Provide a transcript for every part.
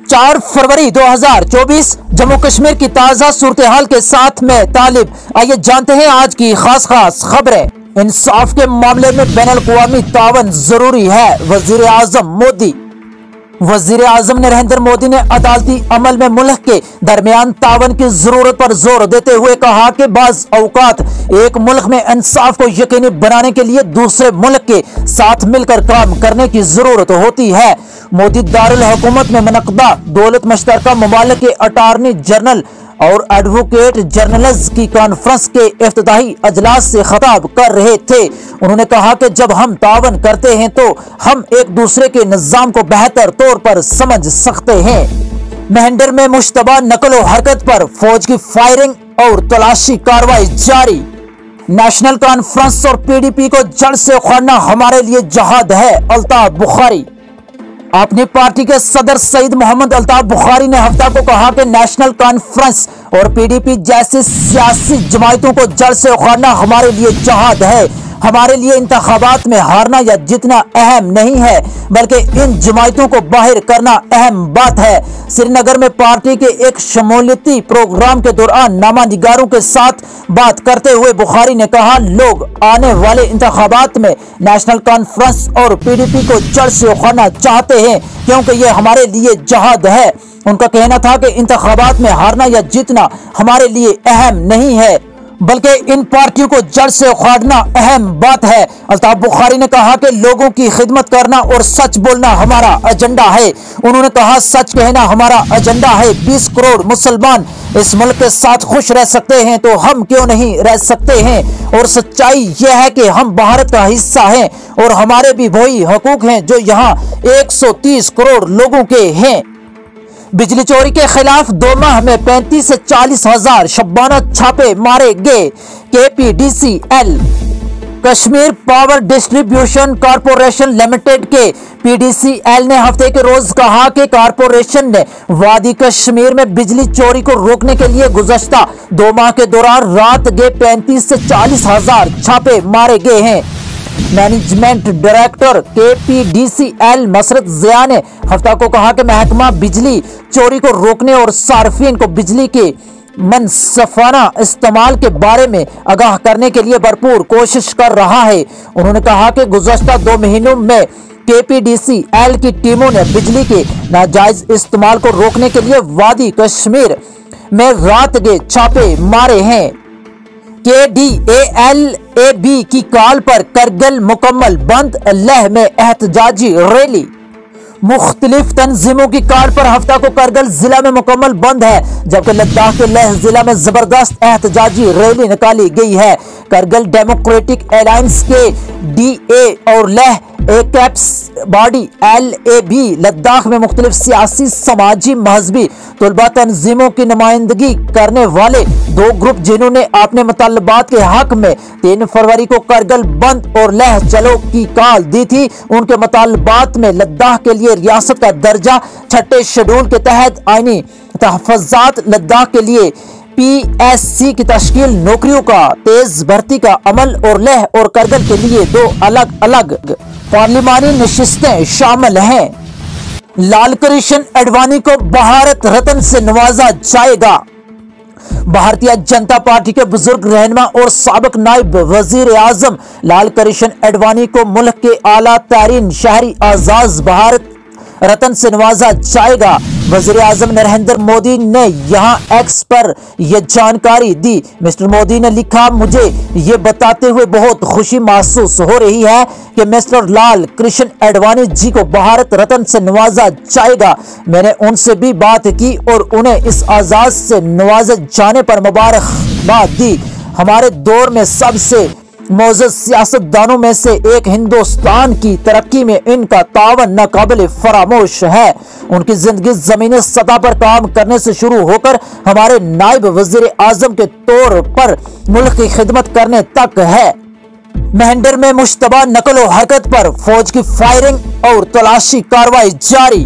4 फरवरी 2024 जम्मू कश्मीर की ताज़ा सूरत-ए-हाल के साथ में तालिब। आइए जानते हैं आज की खास खबरें। इंसाफ के मामले में बैनुल-अक़वामी तावन जरूरी है, वज़ीर आज़म मोदी। वज़ीर आज़म नरेंद्र मोदी ने अदालती अमल में मुल्क के दरमियान तावन की जरूरत पर जोर देते हुए कहा कि बाज़ औक़ात एक मुल्क में इंसाफ को यकीनी बनाने के लिए दूसरे मुल्क के साथ मिलकर काम करने की जरूरत होती है। मोदी दारुल हुकूमत में मुनक़दा दौलत मुश्तरका ममालिक के अटारनी जनरल और एडवोकेट जनरल्स की कॉन्फ्रेंस के इफ्तिताही अजलास से खिताब कर रहे थे। उन्होंने कहा कि जब हम तावन करते हैं तो हम एक दूसरे के निज़ाम को बेहतर तौर पर समझ सकते हैं। मेहंदर में मुश्तबा नकलो हरकत पर फौज की फायरिंग और तलाशी कार्रवाई जारी। नेशनल कॉन्फ्रेंस और PDP को जड़ से उखाड़ना हमारे लिए जहाद है, अल्ताफ बुखारी। अपनी पार्टी के सदर सईद मोहम्मद अल्ताफ बुखारी ने हफ्ता को कहा कि नेशनल कॉन्फ्रेंस और PDP जैसी सियासी जमायतों को जड़ से उखाड़ना हमारे लिए जहाद है। हमारे लिए इंतखाबात में हारना या जीतना अहम नहीं है, बल्कि इन जमायतों को बाहर करना अहम बात है। श्रीनगर में पार्टी के एक शमूलियती प्रोग्राम के दौरान नामानिगारों के साथ बात करते हुए बुखारी ने कहा, लोग आने वाले इंतखाबात में नेशनल कॉन्फ्रेंस और PDP को जड़ से उखाड़ना चाहते हैं क्योंकि ये हमारे लिए जहाद है। उनका कहना था कि इंतखाबात में हारना या जीतना हमारे लिए अहम नहीं है, बल्कि इन पार्टियों को जड़ से उखाड़ना अहम बात है। अल्ताफ बुखारी ने कहा कि लोगों की खिदमत करना और सच बोलना हमारा एजेंडा है। उन्होंने कहा, सच कहना हमारा एजेंडा है। 20 करोड़ मुसलमान इस मुल्क के साथ खुश रह सकते हैं तो हम क्यों नहीं रह सकते हैं। और सच्चाई यह है कि हम भारत का हिस्सा हैं और हमारे भी वही हकूक हैं जो यहाँ 130 करोड़ लोगों के हैं। बिजली चोरी के खिलाफ 2 माह में 35 से 40 हजार शबाना छापे मारे गए। KPDCL Kashmir power distribution corporation limited के PDCL ने हफ्ते के रोज कहा कि कॉरपोरेशन ने वादी कश्मीर में बिजली चोरी को रोकने के लिए गुज़श्ता 2 माह के दौरान रात के 35 से 40 हजार छापे मारे गए हैं। मैनेजमेंट डायरेक्टर KPDCL मसरत ज़िया ने हफ्ता को कहा कि महकमा बिजली चोरी को रोकने और सार्फिन को बिजली के मनसफाना इस्तेमाल के बारे में आगाह करने के लिए भरपूर कोशिश कर रहा है। उन्होंने कहा कि गुज़श्ता 2 महीनों में KPDCL की टीमों ने बिजली के नाजायज इस्तेमाल को रोकने के लिए वादी कश्मीर में रात के छापे मारे हैं। KDALAB की कॉल पर करगिल मुकम्मल बंद, लेह में एहतजाजी रैली। मुख्तलिफ तंजीमों की कॉल पर हफ्ता को करगिल जिला में मुकम्मल बंद है, जबकि लद्दाख के लेह जिला में जबरदस्त एहतजाजी रैली निकाली गई है। करगिल डेमोक्रेटिक अलायंस के DA और लेह एकेप्स बॉडी LAB लद्दाख में मुख्तलिफ सियासी, समाजी, मजहबी तलबा तंजीमों की नुमाइंदगी करने वाले 2 ग्रुप जिन्होंने अपने मुतालबात के हक में 3 फरवरी को करगिल बंद और लेह चलो की कॉल दी थी, उनके मुतालबात में लद्दाख के लिए रियासत का दर्जा, 6ठे शेड्यूल के तहत आईनी तहफ़्फ़ुज़ात, लद्दाख के लिए PSC की तश्कील, नौकरियों का तेज भर्ती का अमल और लेह और करगिल के लिए 2 अलग अलग पार्लिमानी नशिस्तें शामिल हैं। लाल कृष्ण आडवाणी को भारत रत्न से नवाजा जाएगा। भारतीय जनता पार्टी के बुजुर्ग रहनुमा और साबिक नायब वजीर आजम लाल कृष्ण आडवाणी को मुल्क के आला तरीन शहरी आजाज भारत रत्न से नवाजा जाएगा। वज़ीर आज़म नरेंद्र मोदी ने यहाँ X पर यह जानकारी दी। मिस्टर मोदी ने लिखा, मुझे ये बताते हुए बहुत खुशी महसूस हो रही है कि मिस्टर लाल कृष्ण आडवाणी जी को भारत रत्न से नवाजा जाएगा। मैंने उनसे भी बात की और उन्हें इस आजाद से नवाजे जाने पर मुबारकबाद दी। हमारे दौर में सबसे मौजूद सियासतदानों में से एक, हिंदुस्तान की तरक्की में इनका तावन नाकाबिल फरामोश है। उनकी जिंदगी ज़मीनी सतह पर काम करने से शुरू होकर हमारे नायब वज़ीर आज़म के तौर पर मुल्क की खिदमत करने तक है। मेहंदर में मुश्तबा नकलो हरकत पर फौज की फायरिंग और तलाशी कार्रवाई जारी।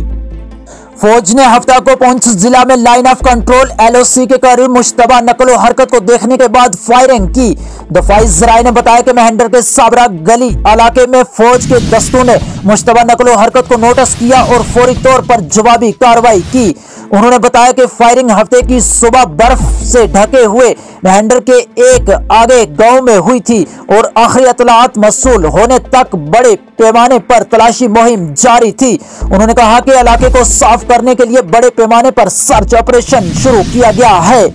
फौज ने हफ्ता को पुंछ जिला में लाइन ऑफ कंट्रोल LOC के करीब मुश्तबा नकलो हरकत को देखने के बाद फायरिंग की। दफाई ज़राए ने बताया कि मेहंडर के साबरा गली इलाके में फौज के दस्तों ने मुश्तबा नकलो हरकत को नोटिस किया और फौरी तौर पर जवाबी कार्रवाई की। उन्होंने बताया कि फायरिंग हफ्ते की सुबह बर्फ से ढके हुए मेहंडर के एक आगे गांव में हुई थी और आखिरी इत्तलात मौसूल होने तक बड़े पैमाने पर तलाशी मुहिम जारी थी। उन्होंने कहा कि इलाके को साफ करने के लिए बड़े पैमाने पर सर्च ऑपरेशन शुरू किया गया है।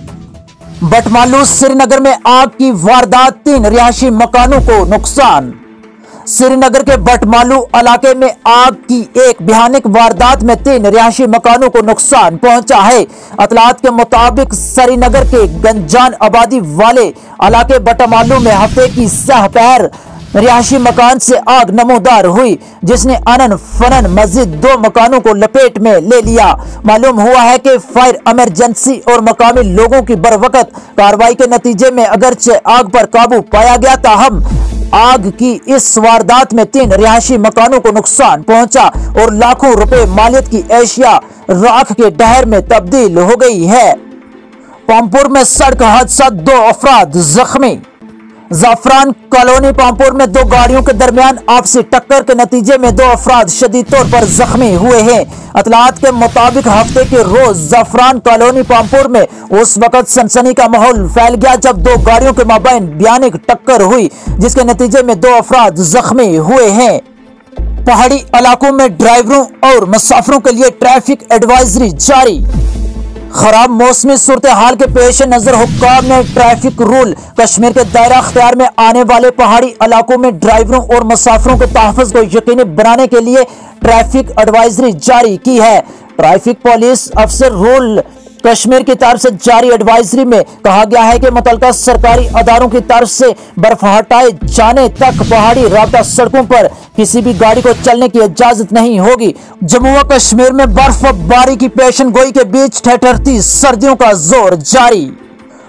बटमालू श्रीनगर में आग की वारदात, 3 रिहायशी मकानों को नुकसान। श्रीनगर के बटमालू इलाके में आग की एक भयानक वारदात में 3 रिहायशी मकानों को नुकसान पहुंचा है। इत्तलात के मुताबिक श्रीनगर के गंजान आबादी वाले इलाके बटमालू में हफ्ते की सहपहर रिहायशी मकान से आग नमूदार हुई, जिसने अनन फनन मस्जिद 2 मकानों को लपेट में ले लिया। मालूम हुआ है कि फायर इमरजेंसी और मकामी लोगों की बरवकत कार्रवाई के नतीजे में अगरचे आग पर काबू पाया गया, ताहम आग की इस वारदात में 3 रिहायशी मकानों को नुकसान पहुंचा और लाखों रुपए मालियत की एशिया राख के ढेर में तब्दील हो गई है। पामपुर में सड़क हादसा, 2 अफराद जख्मी। जाफरान कॉलोनी पामपुर में 2 गाड़ियों के दरमियान आपसी टक्कर के नतीजे में 2 अफराद शदीद तौर पर जख्मी हुए हैं। इत्तलात के मुताबिक हफ्ते के रोज जाफरान कॉलोनी पामपुर में उस वक्त सनसनी का माहौल फैल गया जब 2 गाड़ियों के माबैन भयानक टक्कर हुई, जिसके नतीजे में 2 अफराद जख्मी हुए हैं। पहाड़ी इलाकों में ड्राइवरों और मुसाफिरों के लिए ट्रैफिक एडवाइजरी जारी। खराब मौसमी सूरत हाल के पेश नजर हुक्काम ने ट्रैफिक रूल कश्मीर के दायरा अख्तियार में आने वाले पहाड़ी इलाकों में ड्राइवरों और मुसाफिरों के तहफ़्फ़ुज़ को यकीनी बनाने के लिए ट्रैफिक एडवाइजरी जारी की है। ट्रैफिक पुलिस अफसर रूल कश्मीर की तरफ से जारी एडवाइजरी में कहा गया है कि मुतल्लिका सरकारी अदारों की तरफ से बर्फ हटाए जाने तक पहाड़ी राबता सड़कों पर किसी भी गाड़ी को चलने की इजाजत नहीं होगी। जम्मू व कश्मीर में बर्फबारी की पेशन गोई के बीच ठहरती सर्दियों का जोर जारी।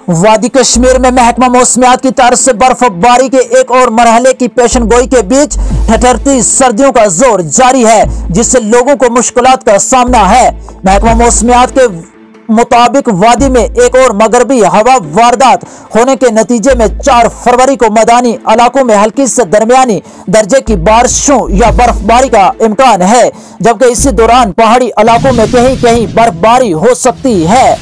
वादी कश्मीर में महकमा मौसमियात की तरफ से बर्फबारी के एक और मरहले की पेशन गोई के बीच ठहरती सर्दियों का जोर जारी है, जिससे लोगों को मुश्किलात का सामना है। महकमा मौसमियात के मुताबिक वादी में एक और मगरबी हवा वारदात होने के नतीजे में 4 फरवरी को मैदानी इलाकों में हल्की से दरमियानी दर्जे की बारिशों या बर्फबारी का इम्कान है, जबकि इसी दौरान पहाड़ी इलाकों में कहीं कहीं बर्फबारी हो सकती है।